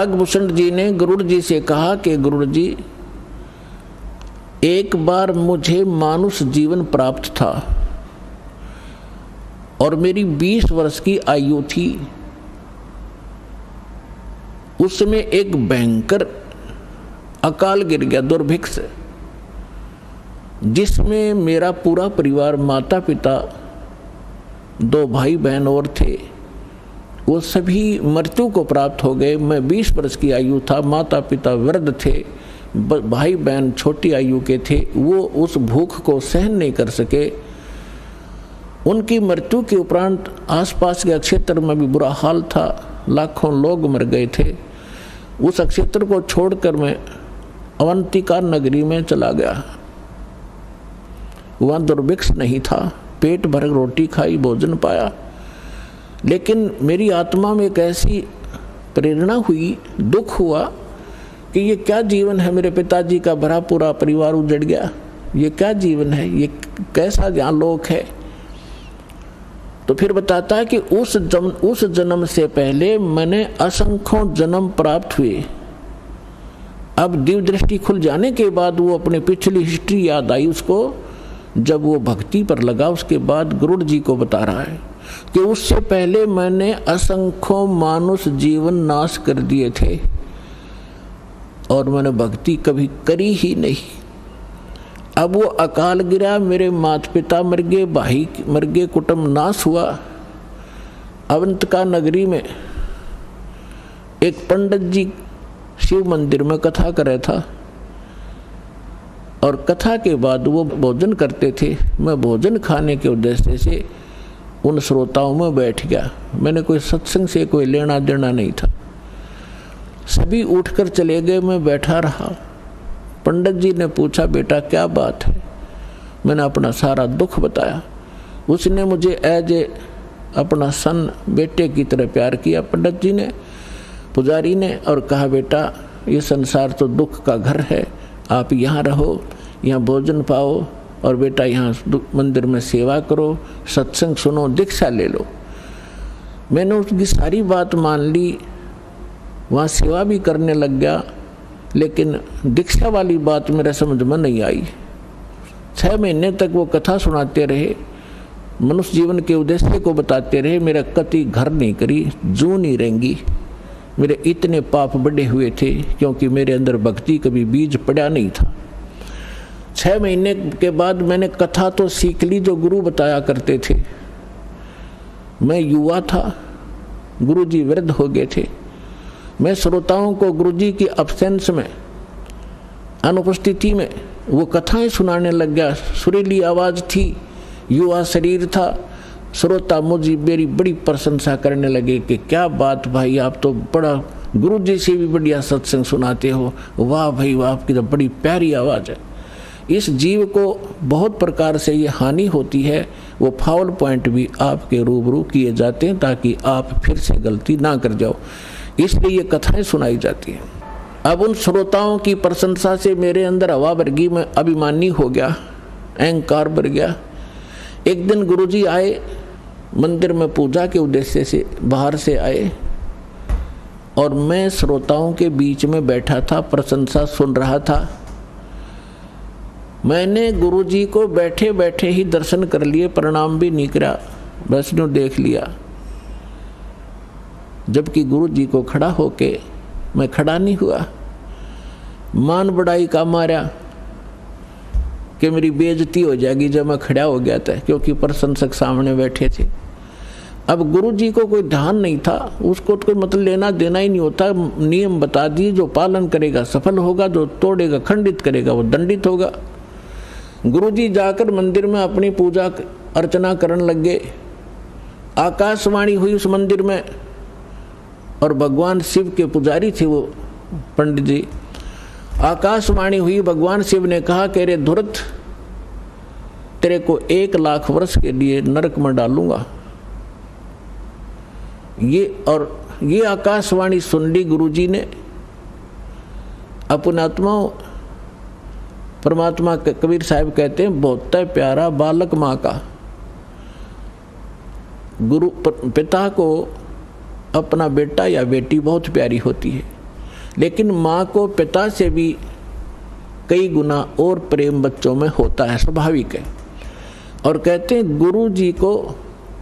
नागभूषण जी ने गरुड़ जी से कहा कि गरुड़ जी, एक बार मुझे मानुष जीवन प्राप्त था और मेरी 20 वर्ष की आयु थी। उसमें एक भयंकर अकाल गिर गया, दुर्भिक्ष, जिसमें मेरा पूरा परिवार, माता पिता, 2 भाई बहन और थे, वो सभी मृत्यु को प्राप्त हो गए। मैं 20 वर्ष की आयु था, माता पिता वृद्ध थे, भाई बहन छोटी आयु के थे। वो उस भूख को सहन नहीं कर सके। उनकी मृत्यु के उपरांत आसपास के क्षेत्र में भी बुरा हाल था, लाखों लोग मर गए थे। उस क्षेत्र को छोड़कर मैं अवंतिका नगरी में चला गया। वहाँ दुर्भिक्ष नहीं था, पेट भर रोटी खाई, भोजन पाया। लेकिन मेरी आत्मा में एक ऐसी प्रेरणा हुई, दुख हुआ कि ये क्या जीवन है। मेरे पिताजी का भरा पूरा परिवार उजड़ गया, ये क्या जीवन है, ये कैसा यहाँ लोक है। तो फिर बताता है कि उस जन्म से पहले मैंने असंख्यों जन्म प्राप्त हुए। अब दिव्य दृष्टि खुल जाने के बाद वो अपनी पिछली हिस्ट्री याद आई उसको। जब वो भक्ति पर लगा, उसके बाद गरुड़ जी को बता रहा है कि उससे पहले मैंने असंख्यों मानुष जीवन नाश कर दिए थे और मैंने भक्ति कभी करी ही नहीं। अब वो अकाल गिरा, मेरे माता पिता मर गए, भाई मर गए, कुटुंब नाश हुआ। अवंतिका नगरी में एक पंडित जी शिव मंदिर में कथा कर रहा था और कथा के बाद वो भोजन करते थे। मैं भोजन खाने के उद्देश्य से उन श्रोताओं में बैठ गया। मैंने कोई सत्संग से कोई लेना देना नहीं था। सभी उठकर चले गए, मैं बैठा रहा। पंडित जी ने पूछा, बेटा क्या बात है? मैंने अपना सारा दुख बताया। उसने मुझे एज ए अपना सन, बेटे की तरह प्यार किया पंडित जी ने, पुजारी ने, और कहा बेटा ये संसार तो दुख का घर है, आप यहाँ रहो, यहाँ भोजन पाओ और बेटा यहाँ मंदिर में सेवा करो, सत्संग सुनो, दीक्षा ले लो। मैंने उसकी सारी बात मान ली, वहाँ सेवा भी करने लग गया। लेकिन दीक्षा वाली बात मेरे समझ में नहीं आई। 6 महीने तक वो कथा सुनाते रहे, मनुष्य जीवन के उद्देश्य को बताते रहे। मेरा कति घर नहीं करी, जू नहीं रहेंगी। मेरे इतने पाप बड़े हुए थे क्योंकि मेरे अंदर भक्ति कभी बीज पड़ा नहीं था। 6 महीने के बाद मैंने कथा तो सीख ली जो गुरु बताया करते थे। मैं युवा था, गुरु जी वृद्ध हो गए थे। मैं श्रोताओं को गुरु जी की अब्सेंस में, अनुपस्थिति में वो कथाएं सुनाने लग गया। सुरीली आवाज़ थी, युवा शरीर था। श्रोता मुझे मेरी बड़ी प्रशंसा करने लगे कि क्या बात भाई, आप तो बड़ा गुरु जी से भी बढ़िया सत्संग सुनाते हो, वाह भाई वाह, आपकी तो बड़ी प्यारी आवाज़ है। इस जीव को बहुत प्रकार से ये हानि होती है, वो फाउल पॉइंट भी आपके रूबरू किए जाते हैं ताकि आप फिर से गलती ना कर जाओ, इसलिए ये कथाएं सुनाई जाती हैं। अब उन श्रोताओं की प्रशंसा से मेरे अंदर हवा भर गई, मैं अभिमानी हो गया, अहंकार भर गया। एक दिन गुरुजी आए, मंदिर में पूजा के उद्देश्य से बाहर से आए और मैं श्रोताओं के बीच में बैठा था, प्रशंसा सुन रहा था। मैंने गुरुजी को बैठे बैठे ही दर्शन कर लिए, प्रणाम भी नहीं करा, बस यूं देख लिया। जबकि गुरुजी को खड़ा होके मैं खड़ा नहीं हुआ। मान बढ़ाई का मारा कि मेरी बेइज्जती हो जाएगी जब मैं खड़ा हो गया था, क्योंकि प्रशंसक सामने बैठे थे। अब गुरुजी को कोई ध्यान नहीं था, उसको तो कोई मतलब लेना देना ही नहीं होता। नियम बता दिए, जो पालन करेगा सफल होगा, जो तोड़ेगा खंडित करेगा वो दंडित होगा। गुरुजी जाकर मंदिर में अपनी पूजा अर्चना करने लग गए। आकाशवाणी हुई उस मंदिर में और भगवान शिव के पुजारी थे वो पंडित जी। आकाशवाणी हुई, भगवान शिव ने कहा कि रे धुरत, तेरे को 1 लाख वर्ष के लिए नरक में डालूंगा। ये आकाशवाणी सुन ली गुरुजी ने। अपने आत्माओं, परमात्मा के कबीर साहब कहते हैं, बहुत प्यारा बालक माँ का। गुरु पिता को अपना बेटा या बेटी बहुत प्यारी होती है। लेकिन माँ को पिता से भी कई गुना और प्रेम बच्चों में होता है, स्वाभाविक है। और कहते हैं गुरु जी को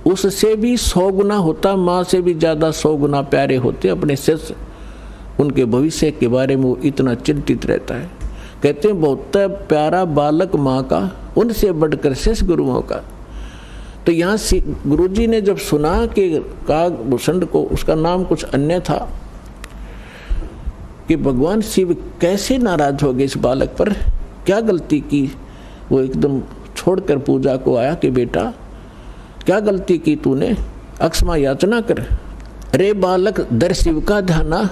उससे भी 100 गुना होता, माँ से भी ज़्यादा 100 गुना प्यारे होते अपने शिष्य। उनके भविष्य के बारे में वो इतना चिंतित रहता है। कहते हैं बहुत प्यारा बालक माँ का, उनसे बढ़कर शिष्य गुरुओं का। तो यहाँ गुरुजी ने जब सुना कि कागभूषण को, उसका नाम कुछ अन्य था, कि भगवान शिव कैसे नाराज हो गए इस बालक पर, क्या गलती की, वो एकदम छोड़कर पूजा को आया कि बेटा क्या गलती की तूने, अक्षमा याचना कर। अरे बालक दर शिव का ध्याना,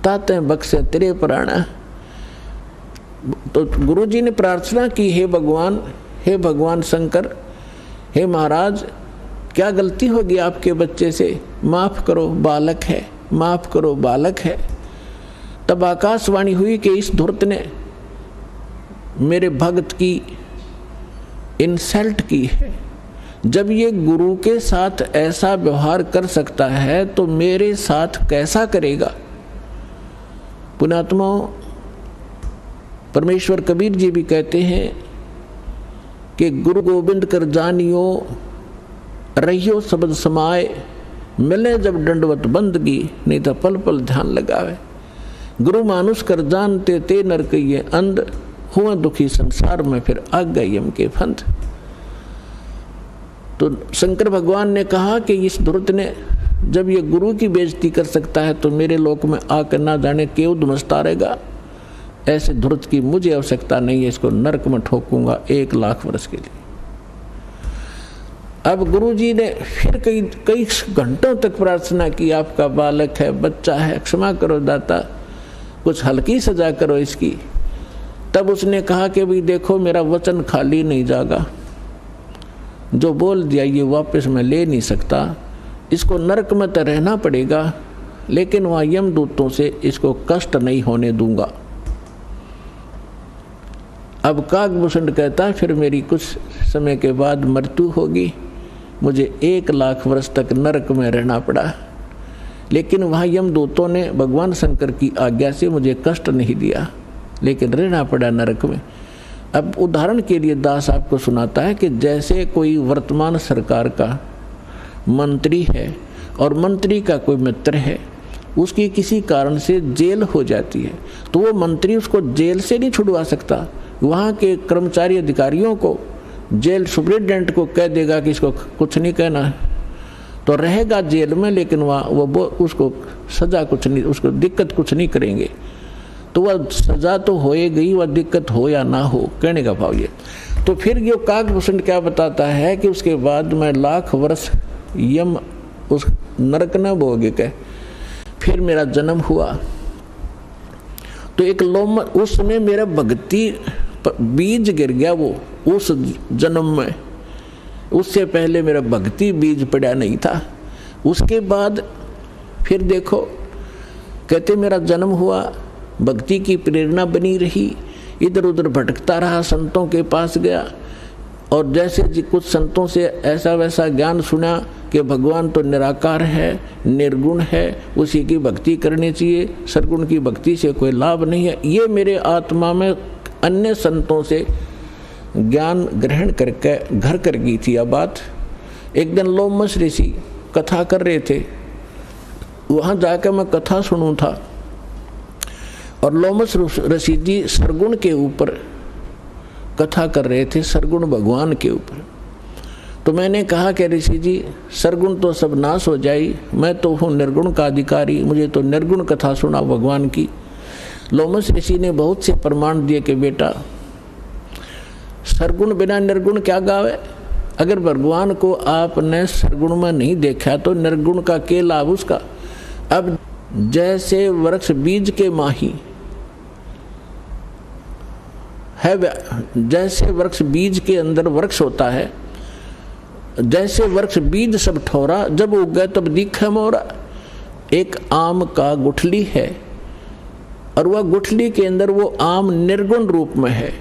ताते बख्शे तेरे प्राणा। तो गुरुजी ने प्रार्थना की, हे भगवान शंकर, हे महाराज, क्या गलती होगी आपके बच्चे से, माफ़ करो, बालक है, माफ़ करो, बालक है। तब आकाशवाणी हुई कि इस धूर्त ने मेरे भक्त की इंसल्ट की है। जब ये गुरु के साथ ऐसा व्यवहार कर सकता है तो मेरे साथ कैसा करेगा। पुण्यात्माओं, परमेश्वर कबीर जी भी कहते हैं कि गुरु गोविंद कर जानियो, रहियो शब्द समाए, मिले जब दंडवत बंदगी, नहीं तो पल पल ध्यान लगावे। गुरु मानुष कर जानते ते नर कहिए अंध, हुआ दुखी संसार में फिर आ गए यम के फंद। तो शंकर भगवान ने कहा कि इस धूर्त ने जब ये गुरु की बेइज्जती कर सकता है तो मेरे लोक में आकर ना जाने क्यों धुमसता रहेगा। ऐसे धूर्त की मुझे आवश्यकता नहीं है, इसको नरक में ठोकूंगा 1 लाख वर्ष के लिए। अब गुरु जी ने फिर कई घंटों तक प्रार्थना की, आपका बालक है, बच्चा है, क्षमा करो दाता, कुछ हल्की सजा करो इसकी। तब उसने कहा कि भाई देखो, मेरा वचन खाली नहीं जागा, जो बोल दिया ये वापस मैं ले नहीं सकता, इसको नरक में तो रहना पड़ेगा, लेकिन वहाँ यमदूतों से इसको कष्ट नहीं होने दूंगा। अब कागभूषण कहता है फिर मेरी कुछ समय के बाद मृत्यु होगी, मुझे 1 लाख वर्ष तक नरक में रहना पड़ा, लेकिन वहाँ यमदूतों ने भगवान शंकर की आज्ञा से मुझे कष्ट नहीं दिया, लेकिन रहना पड़ा नरक में। अब उदाहरण के लिए दास आपको सुनाता है कि जैसे कोई वर्तमान सरकार का मंत्री है और मंत्री का कोई मित्र है, उसकी किसी कारण से जेल हो जाती है, तो वो मंत्री उसको जेल से नहीं छुड़वा सकता। वहाँ के कर्मचारी अधिकारियों को, जेल सुप्रिटेंडेंट को कह देगा कि इसको कुछ नहीं कहना है, तो रहेगा जेल में, लेकिन वहाँ वो उसको सज़ा कुछ नहीं, उसको दिक्कत कुछ नहीं करेंगे। तो वह सज़ा तो होए गई, वह दिक्कत हो या ना हो, कहने का भाव ये। तो फिर ये कागभूषण क्या बताता है कि उसके बाद मैं 1 लाख वर्ष यम उस नरक न भोगे के फिर मेरा जन्म हुआ। तो एक लोम उसमें मेरा भक्ति बीज गिर गया, वो उस जन्म में, उससे पहले मेरा भक्ति बीज पड़ा नहीं था। उसके बाद फिर देखो, कहते मेरा जन्म हुआ, भक्ति की प्रेरणा बनी रही, इधर उधर भटकता रहा, संतों के पास गया, और जैसे कुछ संतों से ऐसा वैसा ज्ञान सुना कि भगवान तो निराकार है, निर्गुण है, उसी की भक्ति करनी चाहिए, सरगुण की भक्ति से कोई लाभ नहीं है। ये मेरे आत्मा में अन्य संतों से ज्ञान ग्रहण करके घर कर गई थी। अब बात एक दिन लोमस ऋषि कथा कर रहे थे, वहाँ जाकर मैं कथा सुनूं था, और लोमस ऋषि जी सरगुण के ऊपर कथा कर रहे थे, सरगुण भगवान के ऊपर। तो मैंने कहा कि ऋषि जी, सरगुण तो सब नाश हो जाए, मैं तो हूँ निर्गुण का अधिकारी, मुझे तो निर्गुण कथा सुना भगवान की। लोमस ऋषि ने बहुत से प्रमाण दिए कि बेटा, सरगुण बिना निर्गुण क्या गावे। अगर भगवान को आपने सरगुण में नहीं देखा तो निर्गुण का क्या लाभ उसका। अब जैसे वृक्ष बीज के माही है, जैसे वृक्ष बीज के अंदर वृक्ष होता है, जैसे वृक्ष बीज सब ठोरा, जब उग गए तब दिखे मोरा। एक आम का गुठली है, और वह गुठली के अंदर वो आम निर्गुण रूप में है,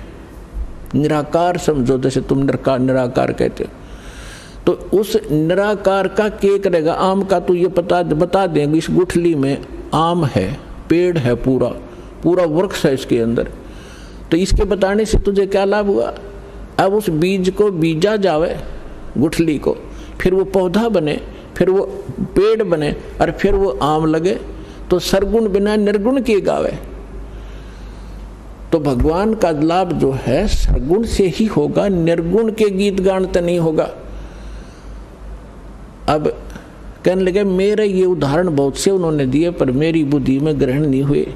निराकार समझो, जैसे तुम निराकार कहते हो। तो उस निराकार का क्या करेगा, आम का तो ये बता देंगे इस गुठली में आम है, पेड़ है, पूरा पूरा वृक्ष है इसके अंदर। तो इसके बताने से तुझे क्या लाभ हुआ? अब उस बीज को बीजा जावे, गुठली को, फिर वो पौधा बने, फिर वो पेड़ बने, और फिर वो आम लगे। तो सरगुण बिना निर्गुण किए गावे। तो भगवान का लाभ जो है सरगुण से ही होगा, निर्गुण के गीत गान तो नहीं होगा। अब कहने लगे मेरे ये उदाहरण बहुत से उन्होंने दिए, पर मेरी बुद्धि में ग्रहण नहीं हुए।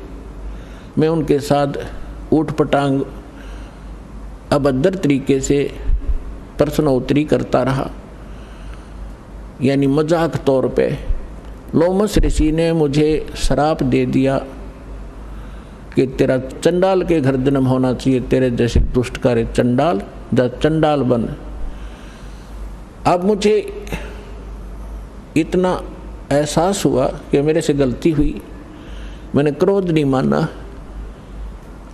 मैं उनके साथ ऊट पटांग अभद्र तरीके से प्रश्नोत्तरी करता रहा, यानी मजाक तौर पे। लोमस ऋषि ने मुझे श्राप दे दिया कि तेरा चंडाल के घर जन्म होना चाहिए, तेरे जैसे दुष्ट कार्य चंडाल, जा चंडाल बन। अब मुझे इतना एहसास हुआ कि मेरे से गलती हुई, मैंने क्रोध नहीं माना,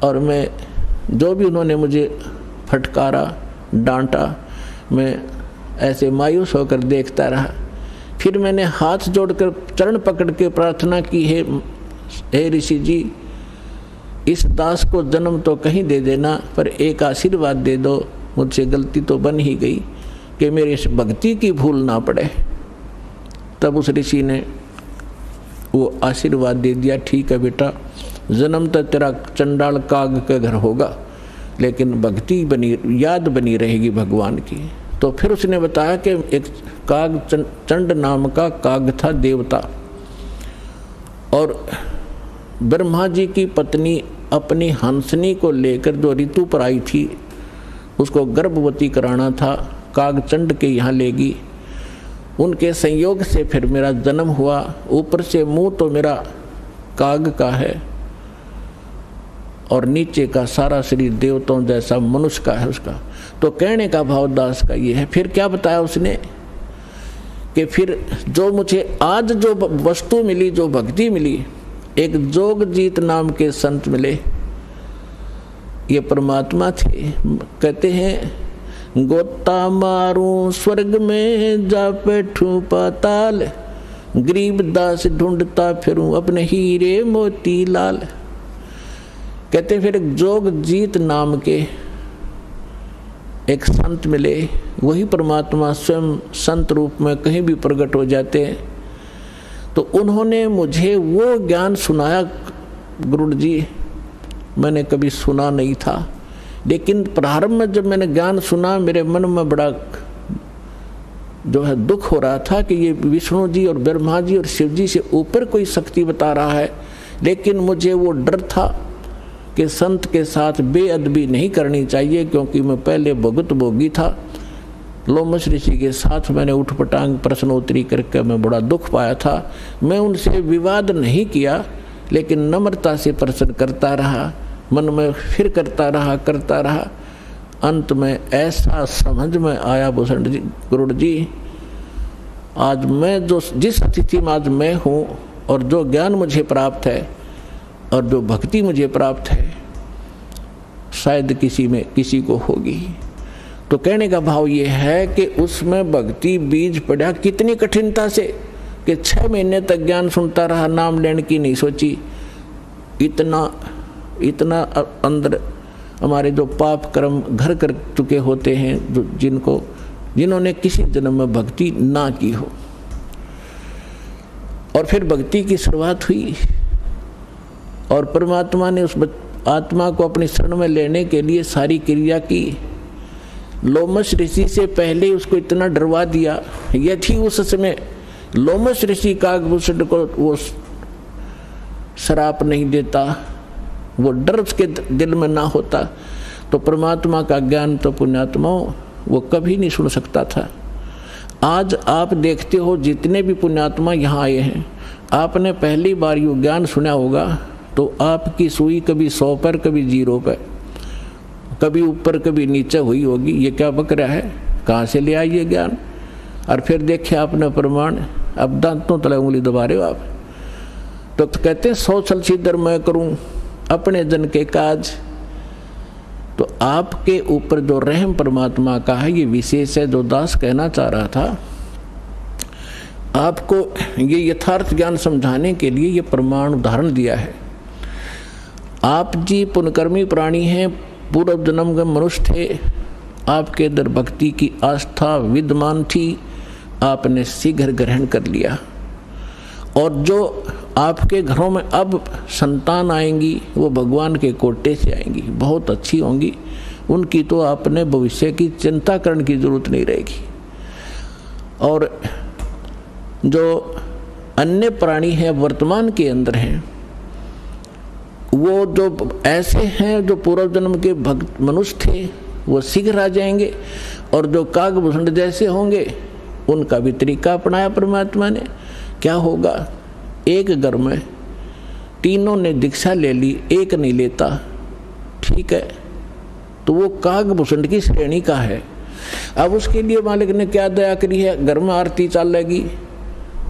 और मैं जो भी उन्होंने मुझे फटकारा, डांटा, मैं ऐसे मायूस होकर देखता रहा। फिर मैंने हाथ जोड़कर चरण पकड़ के प्रार्थना की, हे ऋषि जी, इस दास को जन्म तो कहीं दे देना, पर एक आशीर्वाद दे दो, मुझसे गलती तो बन ही गई, कि मेरी इस भक्ति की भूल ना पड़े। तब उस ऋषि ने वो आशीर्वाद दे दिया, ठीक है बेटा, जन्म तो तेरा चंडाल काग के घर होगा, लेकिन भक्ति बनी, याद बनी रहेगी भगवान की। तो फिर उसने बताया कि एक काग, चंड नाम का काग था, देवता, और ब्रह्मा जी की पत्नी अपनी हंसनी को लेकर जो ऋतु पर आई थी, उसको गर्भवती कराना था, काग चंड के यहाँ लेगी। उनके संयोग से फिर मेरा जन्म हुआ। ऊपर से मुंह तो मेरा काग का है, और नीचे का सारा शरीर देवताओं जैसा मनुष्य का है उसका। तो कहने का भाव दास का ये है। फिर क्या बताया उसने कि फिर जो मुझे आज जो वस्तु मिली, जो भक्ति मिली, एक जोगजीत नाम के संत मिले, ये परमात्मा थे। कहते हैं, गोता मारूं स्वर्ग में जा बैठूं पाताल, गरीब दास ढूंढता फिरूं अपने हीरे मोती लाल। कहते फिर जोगजीत नाम के एक संत मिले, वही परमात्मा स्वयं संत रूप में कहीं भी प्रकट हो जाते हैं। तो उन्होंने मुझे वो ज्ञान सुनाया, गुरु जी मैंने कभी सुना नहीं था, लेकिन प्रारंभ में जब मैंने ज्ञान सुना, मेरे मन में बड़ा जो है दुख हो रहा था कि ये विष्णु जी और ब्रह्मा जी और शिव जी से ऊपर कोई शक्ति बता रहा है। लेकिन मुझे वो डर था कि संत के साथ बेअदबी नहीं करनी चाहिए, क्योंकि मैं पहले भुगत भोगी था। लोमस ऋषि के साथ मैंने उठपटांग प्रश्नोत्तरी करके मैं बड़ा दुख पाया था। मैं उनसे विवाद नहीं किया, लेकिन नम्रता से प्रश्न करता रहा, मन में फिर करता रहा। अंत में ऐसा समझ में आया, भूषण जी, गुरु जी, आज मैं जिस अतिथि में आज मैं हूँ, और जो ज्ञान मुझे प्राप्त है और जो भक्ति मुझे प्राप्त है, शायद किसी को होगी। तो कहने का भाव ये है कि उसमें भक्ति बीज पड़ा कितनी कठिनता से, कि 6 महीने तक ज्ञान सुनता रहा, नाम लेने की नहीं सोची। इतना अंदर हमारे जो पाप कर्म घर कर चुके होते हैं, जिन्होंने किसी जन्म में भक्ति ना की हो। और फिर भक्ति की शुरुआत हुई, और परमात्मा ने उस आत्मा को अपनी शरण में लेने के लिए सारी क्रिया की। लोमस ऋषि से पहले उसको इतना डरवा दिया, यदि उस समय लोमस ऋषि कागभूषण को वो श्राप नहीं देता, वो डर उसके दिल में ना होता, तो परमात्मा का ज्ञान तो पुण्यात्माओं वो कभी नहीं सुन सकता था। आज आप देखते हो जितने भी पुण्यात्मा यहाँ आए हैं, आपने पहली बार ये ज्ञान सुना होगा, तो आपकी सुई कभी 100 पर, कभी 0 पर, कभी ऊपर कभी नीचे हुई होगी। ये क्या बक रहा है, कहाँ से ले आई ये ज्ञान? और फिर देखे आपने प्रमाण, अब दांतों तले उंगली दबा रहे हो आप। तो कहते हैं 100 छल छिद्र मैं करूं अपने जन के काज। तो आपके ऊपर जो रहम परमात्मा का है, ये विशेष है। जो दास कहना चाह रहा था, आपको ये यथार्थ ज्ञान समझाने के लिए ये प्रमाण उदाहरण दिया है। आप जी पुण्यकर्मी प्राणी हैं, पूर्व जन्म के मनुष्य थे, आपके अंदर भक्ति की आस्था विद्यमान थी, आपने शीघ्र ग्रहण कर लिया। और जो आपके घरों में अब संतान आएंगी वो भगवान के कोटे से आएंगी, बहुत अच्छी होंगी, उनकी तो आपने भविष्य की चिंता करने की जरूरत नहीं रहेगी। और जो अन्य प्राणी हैं वर्तमान के अंदर हैं, वो जो ऐसे हैं जो पूर्व जन्म के भक्त मनुष्य थे वो शीघ्र आ जाएंगे, और जो कागभूषण जैसे होंगे उनका भी तरीका अपनाया परमात्मा ने। क्या होगा, एक घर में तीनों ने दीक्षा ले ली, एक नहीं लेता, ठीक है, तो वो कागभूषण की श्रेणी का है। अब उसके लिए मालिक ने क्या दया करी है, घर में आरती चलेगी,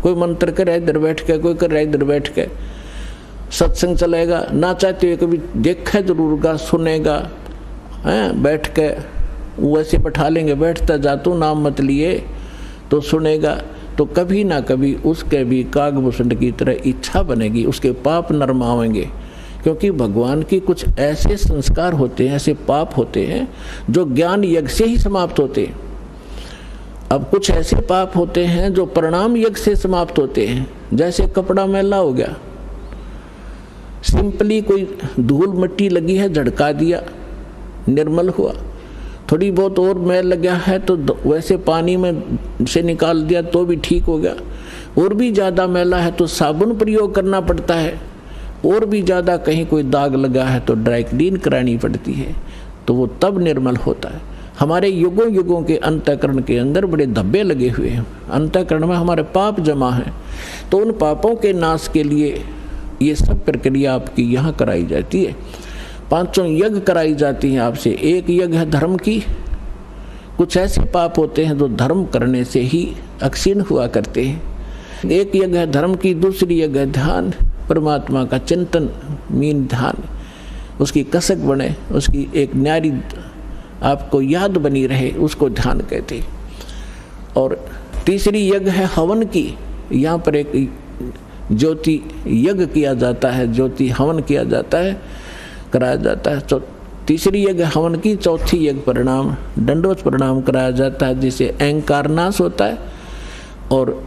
कोई मंत्र करे इधर बैठ के, कोई कर रहा है इधर बैठ के, सत्संग चलेगा, ना चाहते हुए कभी देखा जरूर गा, सुनेगा, हैं बैठ के वैसे बैठा लेंगे, बैठता जा तू नाम मत लिए तो सुनेगा, तो कभी ना कभी उसके भी कागभूषण की तरह इच्छा बनेगी, उसके पाप नरमावेंगे। क्योंकि भगवान की कुछ ऐसे संस्कार होते हैं, ऐसे पाप होते हैं जो ज्ञान यज्ञ से ही समाप्त होते हैं। अब कुछ ऐसे पाप होते हैं जो प्रणाम यज्ञ से समाप्त होते हैं। जैसे कपड़ा मैला हो गया, सिंपली कोई धूल मिट्टी लगी है, झड़का दिया, निर्मल हुआ। थोड़ी बहुत और मैल लगा है तो वैसे पानी में से निकाल दिया तो भी ठीक हो गया। और भी ज़्यादा मैला है तो साबुन प्रयोग करना पड़ता है। और भी ज़्यादा कहीं कोई दाग लगा है तो ड्राई क्लीन करानी पड़ती है, तो वो तब निर्मल होता है। हमारे युगों युगों के अंतःकरण के अंदर बड़े धब्बे लगे हुए हैं, अंतःकरण में हमारे पाप जमा हैं, तो उन पापों के नाश के लिए ये सब प्रक्रिया आपकी यहाँ कराई जाती है। 5 यज्ञ कराई जाती हैं आपसे। एक यज्ञ है धर्म की। कुछ ऐसे पाप होते हैं जो धर्म करने से ही अक्षीण हुआ करते हैं। एक यज्ञ है धर्म की, दूसरी यज्ञ है ध्यान, परमात्मा का चिंतन, मीन ध्यान, उसकी कसक बने, उसकी एक न्यारी आपको याद बनी रहे, उसको ध्यान कहते। और तीसरी यज्ञ है हवन की। यहाँ पर एक ज्योति यज्ञ किया जाता है, ज्योति हवन किया जाता है, कराया जाता है। तीसरी यज्ञ हवन की, चौथी यज्ञ प्रणाम, दंडवत प्रणाम कराया जाता है, जिससे अहंकार नाश होता है और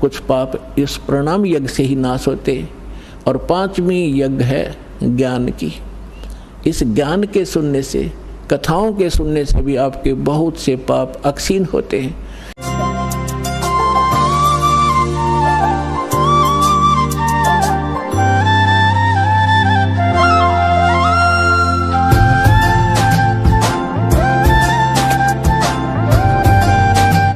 कुछ पाप इस प्रणाम यज्ञ से ही नाश होते हैं। और 5वीं यज्ञ है ज्ञान की। इस ज्ञान के सुनने से, कथाओं के सुनने से भी आपके बहुत से पाप अक्षीण होते हैं।